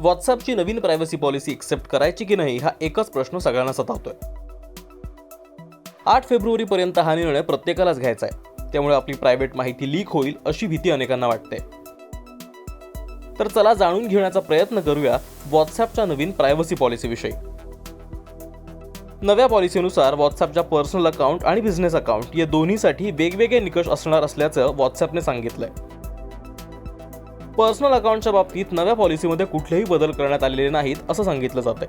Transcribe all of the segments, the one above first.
व्हॉट्सॲपची नवीन privacy policy accept करायची की नाही हा एकच प्रश्न सगळ्यांना सतावतोय. 8 फेब्रुवारीपर्यंत हा निर्णय प्रत्येकालाच घ्यायचा आहे. त्यामुळे आपली प्रायव्हेट माहिती लीक होईल अशी भीती अनेकांना वाटते. तर चला जाणून घेण्याचा प्रयत्न करूया व्हॉट्सॲपच्या नवीन प्रायव्हसी पॉलिसीविषयी. नव्या पॉलिसीनुसार व्हॉट्सॲपच्या पर्सनल अकाउंट आणि बिझनेस अकाउंट या दोन्हीसाठी वेगवेगळे निकष असणार असल्याचं व्हॉट्सॲपने सांगितलंय. पर्सनल अकाउंटच्या बाबतीत नव्या पॉलिसीमध्ये कुठलेही बदल करण्यात आलेले नाहीत असं सांगितलं जातंय.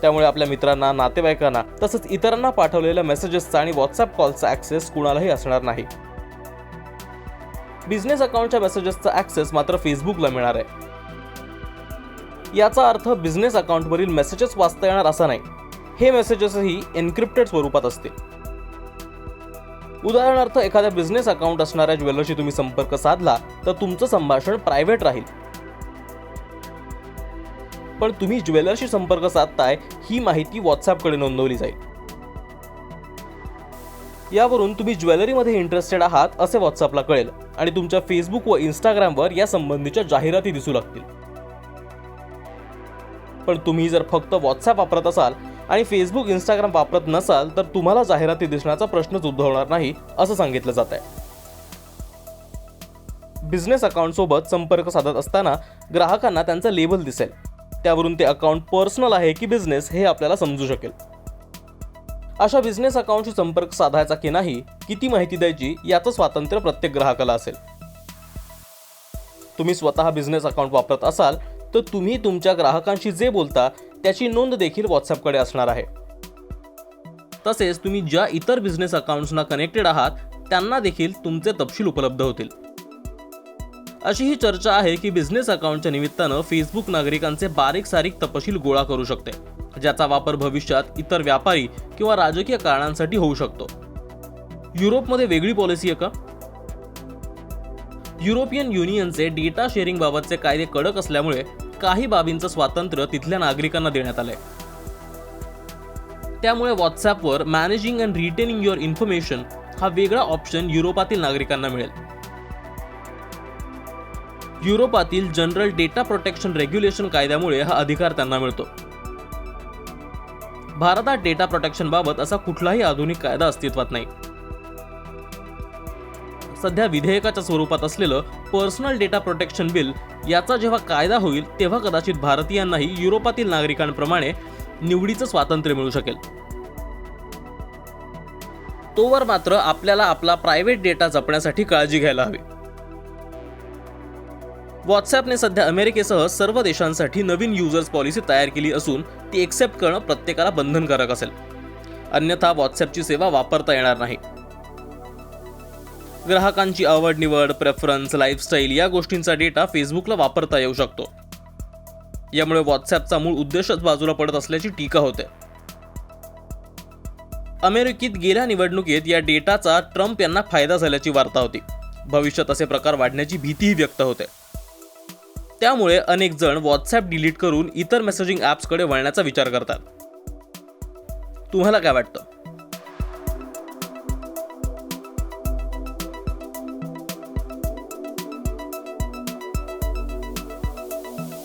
त्यामुळे आपल्या मित्रांना, नातेवाईकांना तसंच इतरांना पाठवलेल्या मेसेजेसचा आणि व्हॉट्सॲप कॉलचा ॲक्सेस कुणालाही असणार नाही. बिझनेस अकाउंटच्या मेसेजेसचा ॲक्सेस मात्र फेसबुकला मिळणार आहे. याचा अर्थ बिझनेस अकाउंटवरील मेसेजेस वाचता येणार असा नाही. हे मेसेजेसही एन्क्रिप्टेड स्वरूपात असतील. उदाहरणार्थ एखाद्या बिझनेस अकाउंट असणाऱ्या ज्वेलरशी तुम्ही संपर्क साधला तर तुमचं संभाषण प्रायव्हेट राहील. पण तुम्ही ज्वेलरशी संपर्क साधताय ही माहिती व्हॉट्सॲपकडे नोंदवली जाईल. यावरून तुम्ही ज्वेलरीमध्ये इंटरेस्टेड आहात असे व्हॉट्सॲपला कळेल आणि तुमच्या फेसबुक व इंस्टाग्रामवर या संबंधीच्या जाहिराती दिसू लागतील. पण तुम्ही जर फक्त व्हॉट्सॲप वापरत असाल आणि फेसबुक, इंस्टाग्राम वापरत नसाल तर तुम्हाला जाहिराती दिसण्याचा प्रश्नच उद्भवणार नाही असं सांगितलं जात आहे. बिझनेस अकाउंट सोबत संपर्क साधत असताना ग्राहकांना त्यांचं लेबल दिसेल. त्यावरून ते अकाउंट पर्सनल आहे की बिझनेस हे आपल्याला समजू शकेल. अशा बिझनेस अकाउंटशी संपर्क साधायचा की नाही, किती माहिती द्यायची याचं स्वातंत्र्य प्रत्येक ग्राहकाला असेल. तुम्ही स्वतः बिझनेस अकाउंट वापरत असाल तर तुम्ही तुमच्या ग्राहकांशी जे बोलता त्याची नोंद देखील व्हॉट्सॲपकडे असणार आहे. तसेच तुम्ही ज्या इतर बिझनेस अकाउंट्सना कनेक्टेड आहात त्यांना देखील तुमचे तपशील उपलब्ध होतील. अशी ही चर्चा आहे की बिझनेस अकाउंटच्या निमित्तानं फेसबुक नागरिकांचे बारीक सारीक तपशील गोळा करू शकते, ज्याचा वापर भविष्यात इतर व्यापारी किंवा राजकीय कारणांसाठी होऊ शकतो. युरोपमध्ये वेगळी पॉलिसी आहे का? युरोपियन युनियनचे डेटा शेअरिंग बाबतचे कायदे कडक असल्यामुळे काही बाबींचं स्वातंत्र्य तिथल्या नागरिकांना देण्यात आलंय. त्यामुळे व्हॉट्सॲपवर managing and retaining your information हा वेगळा ऑप्शन युरोपातील नागरिकांना मिळेल. युरोपातील जनरल डेटा प्रोटेक्शन रेग्युलेशन कायद्यामुळे हा अधिकार त्यांना मिळतो. भारतात डेटा प्रोटेक्शन बाबत असा कुठलाही आधुनिक कायदा अस्तित्वात नाही. सध्या विधेयकाच्या स्वरूपात असलेलं पर्सनल डेटा प्रोटेक्शन बिल याचा जेव्हा कायदा होईल तेव्हा कदाचित भारतीयांनाही युरोपातील नागरिकांप्रमाणे निवडीचं स्वातंत्र्य मिळू शकेल. तोवर मात्र आपल्याला आपला प्रायव्हेट डेटा जपण्यासाठी काळजी घ्यायला हवी. व्हॉट्सॲपने सध्या अमेरिकेसह सर्व देशांसाठी नवीन युजर्स पॉलिसी तयार केली असून ती एक्सेप्ट करणं प्रत्येकाला बंधनकारक असेल. अन्यथा व्हॉट्सॲपची सेवा वापरता येणार नाही. ग्राहकांची आवड निवड, प्रेफरन्स, लाईफस्टाईल या गोष्टींचा डेटा फेसबुकला वापरता येऊ शकतो. यामुळे व्हॉट्सॲपचा मूळ उद्देशच बाजूला पडत असल्याची टीका होते. अमेरिकेत गेल्या निवडणुकीत या डेटाचा ट्रम्प यांना फायदा झाल्याची वार्ता होती. भविष्यात असे प्रकार वाढण्याची भीतीही व्यक्त होते. त्यामुळे अनेक जण व्हॉट्सॲप डिलीट करून इतर मेसेजिंग ॲप्सकडे वळण्याचा विचार करतात. तुम्हाला काय वाटतं?